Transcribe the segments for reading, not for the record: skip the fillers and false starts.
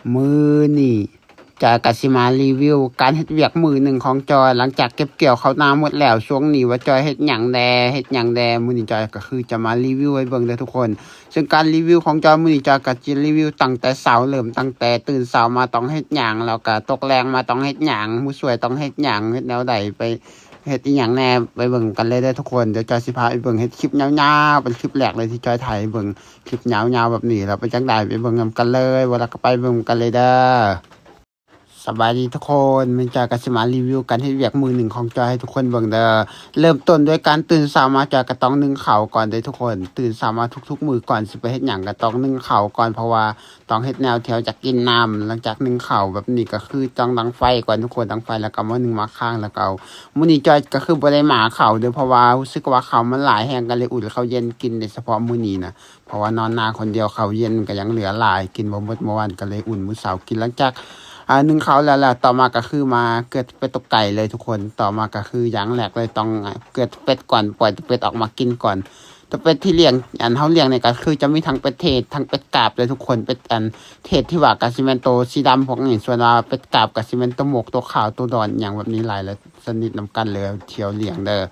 มือนี่จอยกสิมารีวิวการเฮ็ดเวียกมือหนึ่งของจอยหลังจากเก็บเกี่ยวข้าวนาหมดแล้วช่วงนี้ว่าจอยเฮ็ดหยังแดมื้อนี้จอยก็คือจะมารีวิวให้เบิ่งเด้อทุกคนซึ่งการรีวิวของจอยมื้อนี้จอยก็จะรีวิวตั้งแต่เช้าเริ่มตั้งแต่ตื่นเช้ามาต้องเฮ็ดหยังแล้วก็ตกแลงมาต้องเฮ็ดหยังมื้อสวยต้องเฮ็ดหยังเฮ็ดแนวใดไปเฮ็ดอีหยังแหน่ไปเบิ่งกันเลยเด้อทุกคนเดี๋ยวจอยสิพาไปเบิ่งเฮ็ดคลิปยาวๆเป็นคลิปแรกเลยที่จอยถ่ายให้เบิ่งคลิปยาวๆแบบนี้แล้วเป็นจังได๋ไปเบิ่งนำกันเลยว่าแล้วก็ไปเบิ่งกันเลยเด้อ สบายดีทุกคนมันจอยก็สิมารีวิวการเฮ็ดเวียกมือหนึ่งของจอยให้ทุกคนเบิ่งเด้อเริ่มต้นด้วยการตื่นเช้ามาจอยก็ต้องนึ่งข้าวก่อนเด้อทุกคนตื่นเช้ามาทุกๆมื้อก่อนสิไปเฮ็ดหยังก็ต้องนึ่งข้าวก่อนเพราะว่าต้องเฮ็ดแนวแถวจากกินน้ำหลังจากนึ่งข้าวแบบนี้ก็คือต้องดังไฟก่อนทุกคนดังไฟแล้วก็มานึ่งมาข้างแล้วก็เอามื้อนี้จอยก็คือบ่ได้หมาข้าวเด้อเพราะว่ารู้สึกว่าข้าวมันหลายแฮงก็เลยอุ่นข้าวเย็นกินโดยเฉพาะมื้อนี้นะเพราะว่านอนนาคนเดียวข้าวเย็นก็ยังเหลือหลายกินบ่หมดเมื่อวานก็เลยอุ่นมื้อเช้ากินหลังจาก นึ่งเขาแล้วต่อมาก็คือมาเกิดเป็ดตกไก่เลยทุกคนต่อมาก็คืออย่างแรกเลยต้องเกิดเป็ดก่อนปล่อยเป็ดออกมากินก่อนตัวเป็ดที่เลี้ยงเฮาเลี้ยงเนี่ยก็คือจะมีทั้งเป็ดเทศทั้งเป็ดกาบเลยทุกคนเป็ดเทศที่ว่ากาซิเมนโตสีดำพวกนี้ส่วนว่าเป็ดกาบกาซิเมนโตหมกตัวขาวตัวดอนอย่างแบบนี้หลายแล้วสนิทนำกันเลยเที่ยวเลี้ยงเด้อ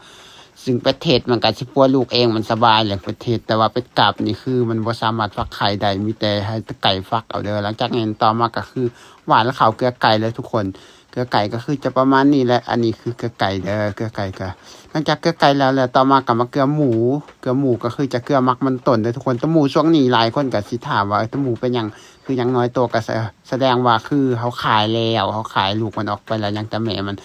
ซึ่งเป็ดเทศมันก็สิปัวลูกเองมันสบายเลี้ยงเป็ดเทศแต่ว่าเป็ดกาบนี่คือมันบ่สามารถฟักไข่ได้มีแต่ให้ไก่ฟักเอาเด้อหลังจากนั้นต่อมาก็คือ หวานและขาวเกลือไก่เลยทุกคนเกลือไก่ก็คือจะประมาณนี้แหละอันนี้คือเกลือไก่เด้อเกลือไก่ก็หลังจากเกลือไก่แล้วต่อมากับมาเกลือหมูก็คือจะเกลือมักมันต้นเด้อทุกคนแตหมูช่วงนี้หลายคนก็สิถามว่าแตหมูเป็นหยังคือยังน้อยตัวก็แสดงว่าคือเขาขายแล้วเขาขายลูกมันออกไปแล้วยังแต่แม่มั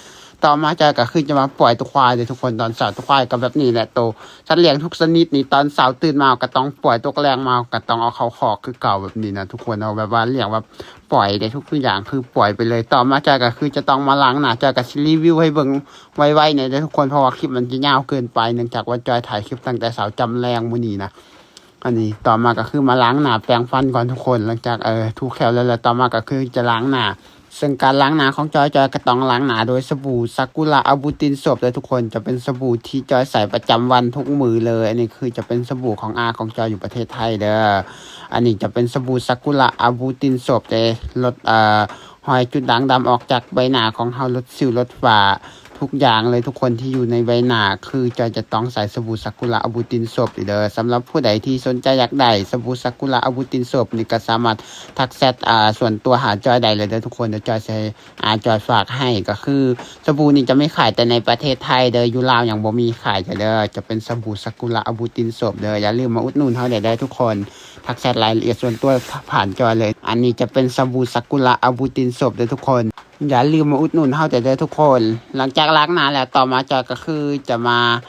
นต่อมาจะก็คือจะมาปล่อยตัวควายเลยทุกคนตอนเช้าตัวควายก็แบบนี้แหละโตสัตว์เลี้ยงทุกชนิดนี่ตอนเช้าตื่นมาก็ต้องปล่อยตัวแรงมาก็ต้องเอาเขาคอกคือเก่าแบบนี้นะทุกคนเอาแบบว่าเลี้ยงแบบ ปล่อยได้ทุกอย่างคือปล่อยไปเลยต่อมาจากก็คือจะต้องมาล้างหน้าจากก็สิรีวิวให้เบิ่งไวๆเนี่ยทุกคนเพราะว่าคลิปมันจะยาวเกินไปเนื่องจากว่าจอยถ่ายคลิปตั้งแต่เช้าจำแรงมื้อนี้นะอันนี้ต่อมาก็คือมาล้างหน้าแปรงฟันก่อนทุกคนหลังจากถูแคลแล้วต่อมาก็คือจะล้างหน้าซึ่งการล้างหน้าของจอยก็ต้องล้างหน้าโดยสบู่ซากุระอาบูตินโซบเลยทุกคนจะเป็นสบู่ที่จอยใส่ประจำวันทุกมื้อเลยอันนี้คือจะเป็นสบู่ของอาของจอยอยู่ประเทศไทยเด้อ อันนี้จะเป็นสบู่ซากุระอาบูตินโซบแต่ลดหอยจุดด่างดำออกจากใบหน้าของเฮาลดสิวลดฝ้าทุกอย่างเลยทุกคนที่อยู่ในใบหน้าคือจะต้องใส่สบู่ซากุระอาบูตินโซบเด้อสำหรับผู้ใดที่สนใจอยากได้สบู่ซากุระอาบูตินโซบนี่ก็สามารถทักแชทส่วนตัวหาจอยได้เลยเด้อทุกคนเดี๋ยวจอยใช้จอยฝากให้ก็คือสบู่นี่จะไม่ขายแต่ในประเทศไทยเด้ออยู่ลาวยังบ่มีขายเด้อจะเป็นสบู่ซากุระอาบูตินโซบเด้ออย่าลืมมาอุดหนุนเฮาได้ทุกคน ทักแชทรายละเอียดส่วนตัวผ่านจอยเลย อันนี้จะเป็นสบู่ซากุระอาบูตินโซบเด้อทุกคน อย่าลืมมาอุดหนุนเฮาแต่เด้อทุกคน หลังจากล้างหน้าแล้วต่อมาจอยก็คือจะมา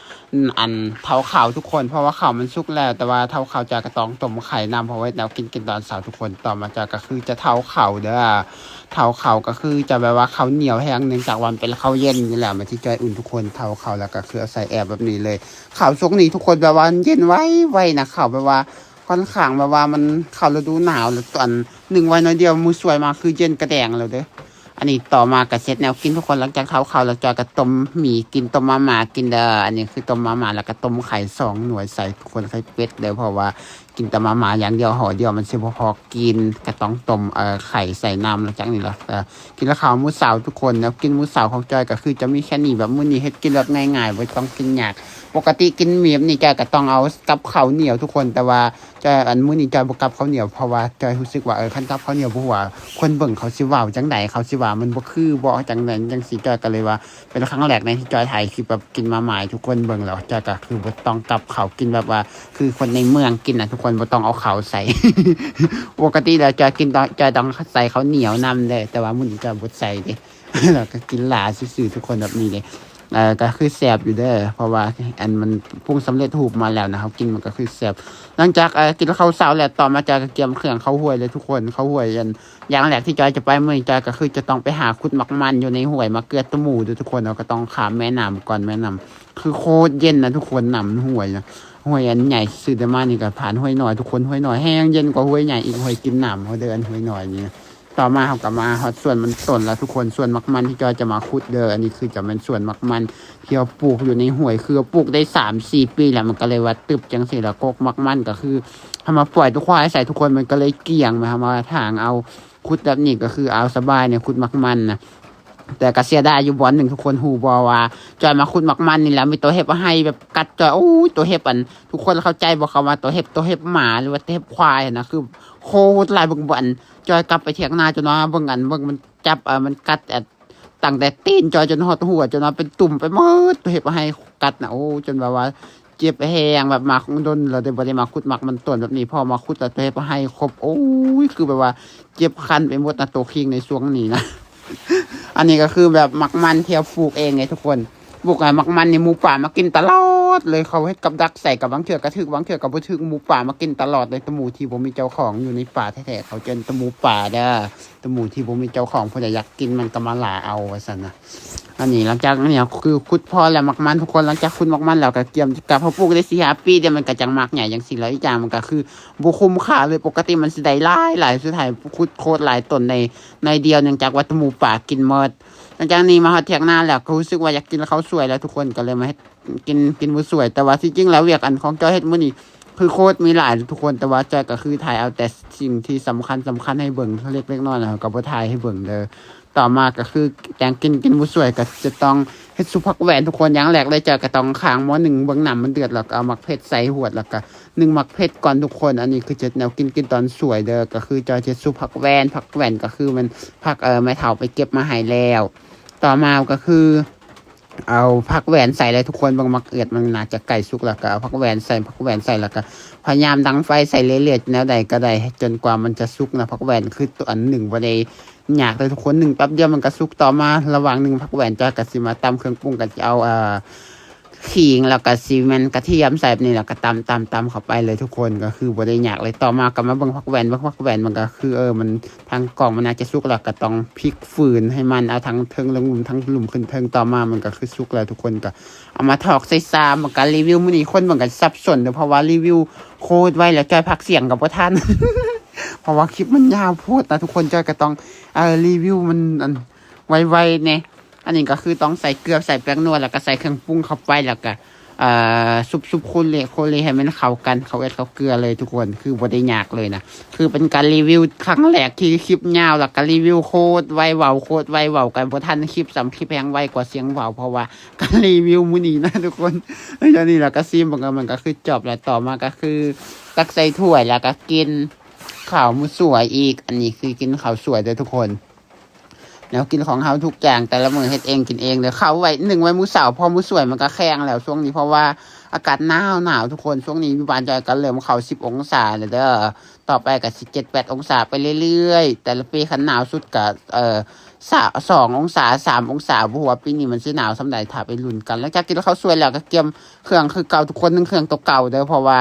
เผาข้าวทุกคนเพราะว่าข้าวมันสุกแล้วแต่ว่าเผาข้าวจอยก็ต้องต้มไข่นำเพราะไว้แนวกินตอนเช้าทุกคนต่อมาจอยก็คือจะเผาข้าวเด้อเผาข้าวก็คือจะแบบว่าข้าวเหนียวแห้งเนื่องจากวันเป็นข้าวเย็นนี่แหละมาที่จอยอุ่นทุกคนเผาข้าวแล้วก็คือใส่แอบแบบนี้เลยข้าวสุกนี้ทุกคนแบบว่าเย็นไว้นะข้าวแบบว่า ค่อนข้างแบบว่ามันเข้าฤดูหนาวแล้วตอนหนึ่งวันน้อยเดียวมือสวยมาคือเย็นกระแดงแล้วเด้ออันนี้ต่อมากับเซตแนวกินทุกคนหลังจากเขาแล้วจอยก็ต้มหมี่กินต้มมาม่ากินเด้ออันนี้คือต้มมาม่าแล้วก็ต้มไข่2หน่วยใส่ทุกคนไข่เป็ดเด้อเพราะว่ากินแต่มาม่าอย่างเดียวห่อเดียวมันสิบ่พอกินก็ต้องต้มไข่ใส่น้ำหลังจากนี้ล่ะกินแล้วข้าวมื้อเช้าทุกคนแล้วกินมื้อเช้าของจอยก็คือจะมีแค่นี้แบบมื้อนี้เฮ็ดกินแบบง่ายๆบ่ต้องกินยากปกติกินหมี่นี่จอยก็ต้องเอากับข้าวเหนียวทุกคนแต่ว่า จอยมื้อนี้จอยบ่กลับข้าวเหนียวเพราะว่าจอยรู้สึกว่าคันกลับข้าวเหนียวบ่ฮู้ว่าคนเบิ่งเขาสิเว้าจังไดเขาสิว่ามันบ่คือบ่จังนั้นจังซี่จอยก็เลยว่าเป็นครั้งแรกในที่จอยถ่ายคลิปแบบกินมาม่าทุกคนเบิ่งแล้วจอยก็คือบ่ต้องกลับข้าวกินแบบว่าคือคนในเมืองกินน่ะทุกคนบ่ต้องเอาข้าวใส่ ปกติแล้วจอยกินจอยต้องใส่ข้าวเหนียวนำเด้แต่ว่ามื้อนี้จอยบ่ใส่เด้ แล้วก็กินหลาซื่อๆทุกคนแบบนี้เด้ ก็คือแซ่บอยู่เด้อเพราะว่าอันมันปรุงสำเร็จรูปมาแล้วนะครับกินมันก็คือแซ่บหลังจากกินข้าวเช้าแล้วต่อมาจอยก็เตรียมเครื่องข้าวห้วยเลยทุกคนข้าวห้วยอย่างแรกที่จอยจะไปมื้อนี้จอยก็คือจะต้องไปหาขุดหมักมันอยู่ในห้วยมาเกลือตะหมูด้วยทุกคนเราก็ต้องข้ามแม่น้ำก่อนแม่น้ำคือโคตรเย็นนะทุกคนน้ำห้วยนะห้วยอันใหญ่สุดแต่มานี่ก็ผ่านห้วยน้อยทุกคนห้วยน้อยแห้งเย็นกว่าห้วยใหญ่อีกห้วยกินน้ำห้วยเดินห้วยน้อยนี่ ต่อมาเขากลับมาฮอดส่วนมันต้นแล้วทุกคนส่วนมักมันที่จอยจะมาขุดเด้ออันนี้คือจะเป็นส่วนมักมันที่เราปลูกอยู่ในห้วยคือปลูกได้3-4 ปีแล้วมันก็เลยว่าตึบจังซี่แล้วกกมักมันก็คือทำมาปล่อยทุกควายใส่ทุกคนมันก็เลยเกี่ยงมาทางเอา ขุดแบบนี้ก็คือเอาสบายเนี่ยขุดมักมันนะแต่ก็เสียดายอยู่บอลหนึ่งทุกคนหูบอว่าจอยมาขุดมักมันนี่แหละมีตัวเห็บมาให้แบบกัดจอยโอ้ยตัวเห็บอันทุกคนเข้าใจบอกเขาว่าตัวเห็บหมาหรือว่าตัวเห็บควายนะคือโคตรลายเบิ่งบอลจอยกลับไปเถียงนาจนว่าเบิ่งมันจับมันกัดตั้งแต่ตีนจอยจนหดหัวจนว่าเป็นตุ่มไปหมดตัวเห็บมาให้กัดนะโอ้จนแบบว่าเจ็บแหงแบบมาของดนเราได้บ่ได้มาขุดมักมันต้นแบบนี้พอมาขุดแล้วตัวเห็บมาให้ครบโอ้ยคือแบบว่าเจ็บคันไปหมดนะตัวคิงในช่วงนี้นะ อันนี้ก็คือแบบมักมันเที่ยวปลูกเองไงทุกคนปลูกมักมันนี่หมูป่ามากินตลอดเลยเขาให้กับดักใส่กับบางเถื่อกระทึกบางเถื่อกับบ่ทึกหมูป่ามากินตลอดเลยตะหมูที่ผมมีเจ้าของอยู่ในป่าแท้ๆเขาเจนตะหมูป่าเด้อตะหมูที่ผมมีเจ้าของเพิ่นอยากกินมันก็มาหล่าเอาว่าซั่นนะอันนี้หลังจากนี้คือขุดพอแล้วมักมันทุกคนหลังจากขุดมักมันแล้วก็เตรียมกับพอปลูกได้4-5ปีเดี๋ยวมันก็จังมักใหญ่จังซี่แล้วอีกอย่างมันก็คือบ่คุ้มค่าเลยปกติมันสิได้หลายสุดท้ายขุดโคตรหลายต้นในเดียวเนื่องจากว่าตะหมูป่ากินหมดหลังจากนี้มาฮอดเที่ยงหน้าแล้วก็รู้สึกว่าอยากกินข้าวสวยแล้วทุกคนก็เลยมาเฮ็ดกินมื้อสวยแต่ว่าที่จริงแล้วเวียกอันของจอยเฮ็ดมื้อนี้คือโคตรมีหลายทุกคนแต่ว่าจอยก็คือถ่ายเอาแต่สิ่งที่สำคัญให้เบิ่งเล็กๆน้อยๆนะก็บ่ถ่ายให้เบิ่งเด้อต่อมาก็คือแกงกินมื้อสวยก็จะต้องเฮ็ดซุปผักแหวนทุกคนอย่างแรกเลยจอยก็ต้องค้างหม้อหนึ่งเบิ่งน้ำมันเดือดแล้วก็เอามักเผ็ดใส่หวดแล้วก็1มักเผ็ดก่อนทุกคนอันนี้คือจะแนวกินตอนสวยเด้อก็คือจอยจะซุปผักแหวนก็คือมันผักแม่เฒ่าไปเก็บมาให้แล้วต่อมาก็คือเอาผักแหวนใส่เลยทุกคนบางมักเอือดมันน่าจะไก่สุกแล้วก็เอาผักแหวนใส่แล้วก็พยายามดังไฟใส่เรื่อยๆแนวใดก็ได้จนกว่ามันจะสุกนะผักแหวนคือตัวอันหนึ่งบ่ได้ยากเลยทุกคน1แป๊บเดียวมันก็สุกต่อมาระหว่าง1ผักแหวนจอยก็สิมาตำเครื่องปรุงก็จะเอาขิงแล้วก็ซีเมนต์กระเทียมใส่นี่แล้วก็ตำเข้าไปเลยทุกคนก็คือบ่ได้ยากเลยต่อมาก็มาเบิ่งผักแหวนมันก็คือมันทางกล่องมันน่าจะสุกแล้วก็ต้องพลิกฝืนให้มันเอาทั้งเทิงลงหลุมทั้งหลุมขึ้นเทิงต่อมามันก็คือสุกแล้วทุกคนก็เอามาถอกใส่ซามมันก็รีวิวมื้อนี้คนมันก็สับสนเพราะว่ารีวิวโคตรไวแล้วจอยพักเสียงกับบ่ทัน เพราะว่าคลิปมันยาวโพดนะทุกคนจอยก็ต้องรีวิวมันไวๆแน่อันนี้ก็คือต้องใส่เกลือใส่แป้งนัวแล้วก็ใส่เครื่องปรุงเข้าไปแล้วก็ซุปโคเลให้มันเข้ากันเข้าเกลือเลยทุกคนคือบ่ได้ยากเลยนะคือเป็นการรีวิวครั้งแรกที่คลิปยาวแล้วก็รีวิวโคตรไวเว้ากันบ่ทันคลิปคลิปแพงไวกว่าเสียงเว้าเพราะว่าการรีวิวมื้อนี้นะทุกคนแล้วนี่แล้วก็ซิมมันก็คือจบแล้วต่อมาก็คือตักใส่ถ้วยแล้วก็กินข้าวมื้อสวยอีกอันนี้คือกินข้าวสวยเด้อทุกคนแล้วกินของเฮาทุกอย่างแต่ละมื้อเฮ็ดเองกินเองเด้อเขาไว้1ไว้มื้อเสาร์พอมื้อสวยมันก็แข็งแล้วช่วงนี้เพราะว่าอากาศหนาวทุกคนช่วงนี้อยู่บ้านจอยก็เริ่มเข้า10องศาแล้วเด้อต่อไปก็สิ7-8องศาไปเรื่อยๆแต่ละปีคันหนาวสุดก็2องศา3องศาบ่ฮู้ว่าปีนี้มันสิหนาวส่ำใดถ้าไปลุ้นกันแล้วจากกินข้าวสวยแล้วก็เตรียมเครื่องคือเก่าทุกคน1เครื่องตัวเก่าเด้อเพราะว่า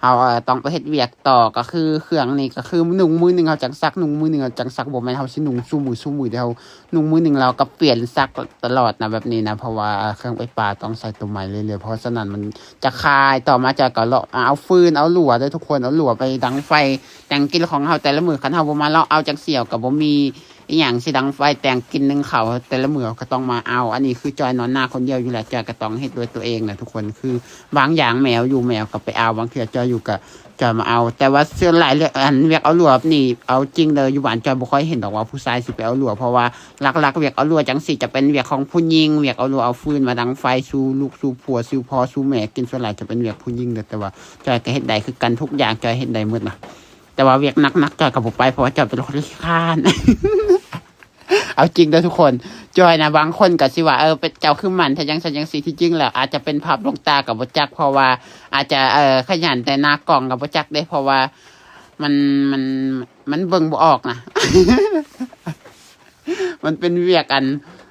เอาต้องไปเฮ็ดเวียกต่อก็คือเครื่องนี่ก็คือนุ่งมือนึงเฮาจังซักนุ่งมือนึงเฮาจังซักบ่แม่นเฮาสินุ่งซุมื้อเดียวนุ่งมือนึงเราก็เปลี่ยนซักตลอดนะแบบนี้นะเพราะว่าเครื่องไฟฟ้าต้องใส่ตัวใหม่เรื่อยๆเพราะฉะนั้นมันจะคายต่อมาจะก็เอาฟืนเอาหลัวเด้อทุกคนเอาหลัวไปดังไฟแต่งกินของเฮาแต่ละมื้อคันเฮาบ่มาเราเอาจังเสี่ยวก็บ่มีอีหยังสิดังไฟแต่งกินนึงเขาแต่ละมื้อก็ต้องมาเอาอันนี้คือจอยนอนหน้าคนเดียวอยู่แหละจอยก็ต้องเฮ็ดด้วยตัวเองนะทุกคนคือบางอย่างแมวก็ไปเอาบางเทื่อจอยอยู่ก็จอยมาเอาแต่ว่าส่วนหลายเรื่องอันเวียกเอาหลัวนี่เอาจริงเลยอยู่บ้านจอยบ่ค่อยเห็นดอกว่าผู้ชายสิไปเอาหลัวเพราะว่าหลักๆเวียกเอาหลัวจังสิจะเป็นเวียกของผู้หญิงเวียกเอาหลัวเอาฟืนมาดังไฟสู่ลูกสู่ผัวสู่พ่อสู่แม่กินส่วนหลายจะเป็นเวียกผู้หญิงแต่ว่าจอยก็เฮ็ดได้คือกันทุกอย่างจอยเฮ็ดได้หมดนะแต่ว่าเวียกหนักๆจอยก็บ่ไปเพราะว่าจอยเป็นคนขี้คร้าน เอาจริงเด้อทุกคนจอยนะบางคนก็สิว่าเป็นเจ้าคือมันถ้าจังซั่นจังซี่ที่จริงแล้วอาจจะเป็นภาพลวงตาก็บ่จักเพราะว่าอาจจะขยันแต่หน้ากล้องก็บ่จักได้เพราะว่ามันเบิ่งบ่ออกนะ มันเป็นเวียกอัน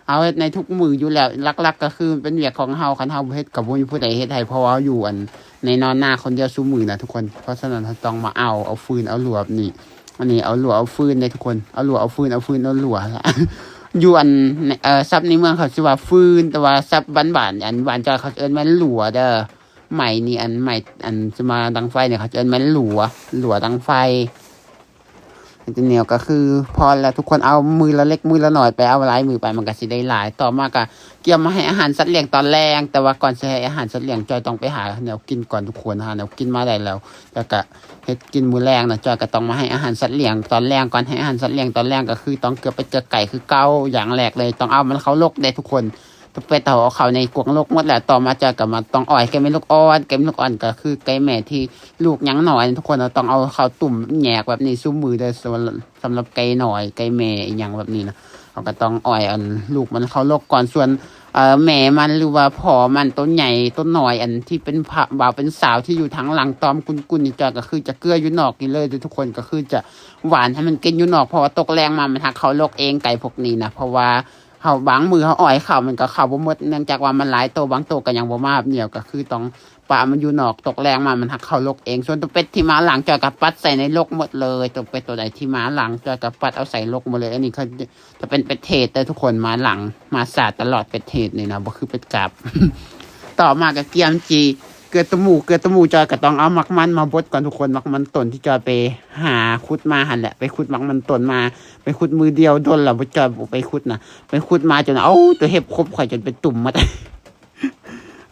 เอาเฮ็ดในทุกมื้ออยู่แล้วหลักๆก็คือเป็นเวียกของเฮาคันเฮาบ่เฮ็ดก็บ่มีผู้ใดเฮ็ดให้เพราะว่าอยู่อันในนอนหน้าคนเดียวซุมื้อนะทุกคนเพราะฉะนั้นเราต้องมาเอาฟืนเอาหลวบนี่อันนี้เอาหลัวเอาฟืนเลยทุกคนเอาหลัวเอาฟืนเอาหลัวละ อยู่อันซับในเมืองเขาสิว่าฟืนแต่ว่าซับบ้านๆอันบ้านจอยเขาเอิ้นมันหลัวเด้อใหม่นี่อันจะมาดังไฟเนี่ยเขาเอิ้นมันหลัวดังไฟ จะเหนียวก็คือพอแล้วทุกคนเอามือละเล็กมือละหน่อยไปเอาหลายมือไปมันก็สิได้หลายต่อมาก็เกี่ยวมาให้อาหารสัตว์เลี้ยงตอนแรกแต่ว่าก่อนจะให้อาหารสัตว์เลี้ยงจอยต้องไปหาแนวกินก่อนทุกคนหาแนวกินมาได้แล้วก็เฮ็ดกินมื้อแรงนะจอยก็ต้องมาให้อาหารสัตว์เลี้ยงตอนแรกก่อนให้อาหารสัตว์เลี้ยงตอนแรกก็คือต้องเกือบไปเจอไก่คือเก่าอย่างแรกเลยต้องเอามันเข้าโลกได้ทุกคนไปต่อเขาในกวงโลกหมดแหละต่อมาจะกลับมาต้องอ่อยไก่แม่ลูกอ่อนไก่แม่ลูกอ่อนก็คือไก่แม่ที่ลูกยังหน่อยทุกคนเราต้องเอาเข้าตุ่มแหยกแบบนี้ซุ้มมือได้สำหรับไก่หน่อยไก่แม่อย่างแบบนี้นะเขาก็ต้องอ่อยอันลูกมันเข้าโลกก่อนส่วนแม่มันหรือว่าพ่อมันต้นใหญ่ต้นหน่อยอันที่เป็นบ่าวเป็นสาวที่อยู่ทั้งหลังตอมกุนๆนี่จอยก็คือจะเกลืออยู่นอกกินเลยทุกคนก็คือจะหวานให้มันกินอยู่นอกเพราะว่าตกแรงมามันหักเข้าโลกเองไก่พวกนี้นะเพราะว่าเขาบางมือเขาอ่อยเขามันก็เข้าบ่หมดเนื่องจากว่ามันหลายตัวบางตัวก็ยังบ่มาเหนียวก็คือต้องปลามันอยู่นอกตกแรงมามันหักเข้าโลกเองส่วนตัวเป็ดที่มาหลังจอยกับปัดใส่ในโลกหมดเลยตัวเป็ดตัวใดที่มาหลังจอยกับปัดเอาใส่โลกหมดเลยอันนี้เขาจะเป็นเป็ดเทศแต่ทุกคนมาหลังมาสาดตลอดเป็ดเทศนี่นะบ่คือเป็ดกลับ ต่อมากับเกียมจีเกลือตะหมูจอยก็ต้องเอามักมันมาบดก่อนทุกคนมักมันต้นที่จอยไปหาขุดมาหันแหละไปขุดมักมันต้นมาไปขุดมือเดียวโดนแล้วจอยไปขุดนะไปขุดมาจนตัวเห็บครบข่อยจนเป็นตุ่มมา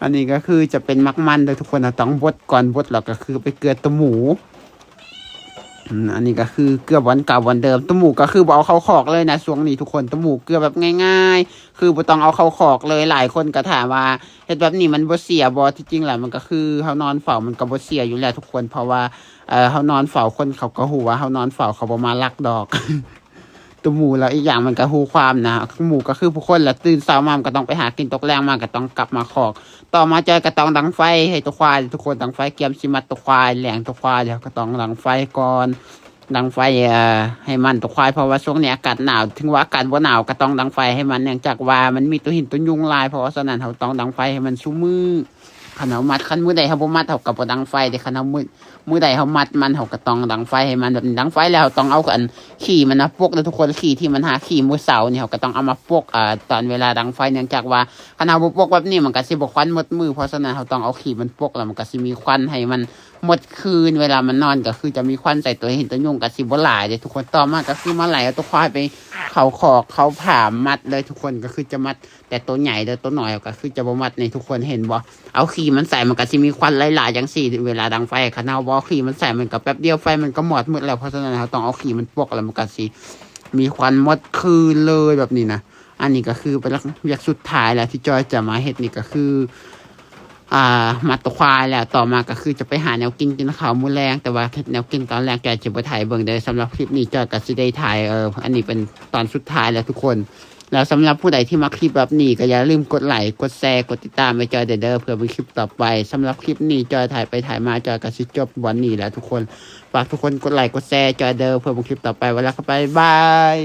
อันนี้ก็คือจะเป็นมักมันเลยทุกคนนะต้องบดก่อนบดแล้วก็คือไปเกลือตะหมูอันนี้ก็คือเกลือวันเก่าวันเดิมตะหมูก็คือบ่เอาเข้าคอกเลยนะช่วงนี้ทุกคนตะหมูเกลือแบบง่ายๆคือบ่ต้องเอาเข้าคอกเลยหลายคนก็ถามว่าเฮ็ดแบบนี้มันบ่เสียบ่ที่จริงแล้วมันก็คือเฮานอนเฝ้ามันก็บ่เสียอยู่แล้วทุกคนเพราะว่าเฮานอนเฝ้าคนเขาก็ฮู้ว่าเฮานอนเฝ้าเขาบ่มาลักดอก ตัวหมูแล้วอีกอย่างมันก็ฮู้ความนะหมูก็คือผู้คนแหละตื่นเช้ามามันก็ต้องไปหากินตกแรงมาก็ต้องกลับมาคอกต่อมาเจอก็ต้องดังไฟให้ตัวควายทุกคนดังไฟเกียมสิมัดตัวควายแหลงตัวควายเดี๋ยวก็ต้องดังไฟก่อนดังไฟให้มันตัวควายเพราะว่าช่วงนี้อากาศหนาวถึงว่าอากาศบ่หนาวก็ต้องดังไฟให้มันเนื่องจากว่ามันมีตัวหินตัวยุงลายเพราะว่าฉะนั้นเราต้องดังไฟให้มันชุ่มมือขนมมัดขั้นมือใดเขาบ่มัดเขากับบ่ดังไฟแต่ขนมมือใดเขามัดมันเขาก็ต้องดังไฟให้มันแบบดังไฟแล้วต้องเอากันขี่มันนะพวกแล้วทุกคนขี่ที่มันหาขี่มือเสาเนี่ยเขาก็ต้องเอามาพวกตอนเวลาดังไฟเนื่องจากว่าขนมบ่พวกแบบนี้มันก็สิบ่ควันหมดมือเพราะฉะนั้นเขาต้องเอาขี่มันพวกแล้วมันก็สิมีควันให้มันหมดคืนเวลามันนอนก็คือจะมีควันใส่ตัวเห็นตัวยุงก็สิบ่หลายเลยทุกคนต่อมาก็คือมาไหลเอาตัวควายไปเขาขอกเขาผ่ามัดเลยทุกคนก็คือจะมัดแต่ตัวใหญ่แต่ตัวน้อยก็คือจะบ่มัดในทุกคนเห็นบ่เอาขี่มันใส่มันก็สิมีควันหลายๆจังซี่เวลาดังไฟขนาดบ่ขี่มันใส่มันก็แป๊บเดียวไฟมันก็หมดแล้วเพราะฉะนั้นเราต้องเอาขี่มันพวกแล้วมันก็สิมีควันหมดคืนเลยแบบนี้นะอันนี้ก็คือเป็นอย่างสุดท้ายแล้วที่จอยจะมาเฮ็ดนี่ก็คือมัดตัวควายแล้วต่อมาก็คือจะไปหาแนวกินข้าวมื้อแรงแต่ว่าแนวกินตอนแรกจอยจะไปถ่ายเบิ่งได้สำหรับคลิปนี้จอยก็สิได้ถ่ายอันนี้เป็นตอนสุดท้ายแล้วทุกคนแล้วสำหรับผู้ใดที่มาคลิปแบบนี้ก็อย่าลืมกดไลค์กดแชร์กดติดตามไปจอยเด้อเพื่อเป็นคลิปต่อไปสำหรับคลิปนี้จอยถ่ายไปถ่ายมาจอยก็สิจบวันนี้แล้วทุกคนฝากทุกคนกดไลค์กดแชร์จอยเด้อเพื่อเป็นคลิปต่อไปเวลาเข้าไปบาย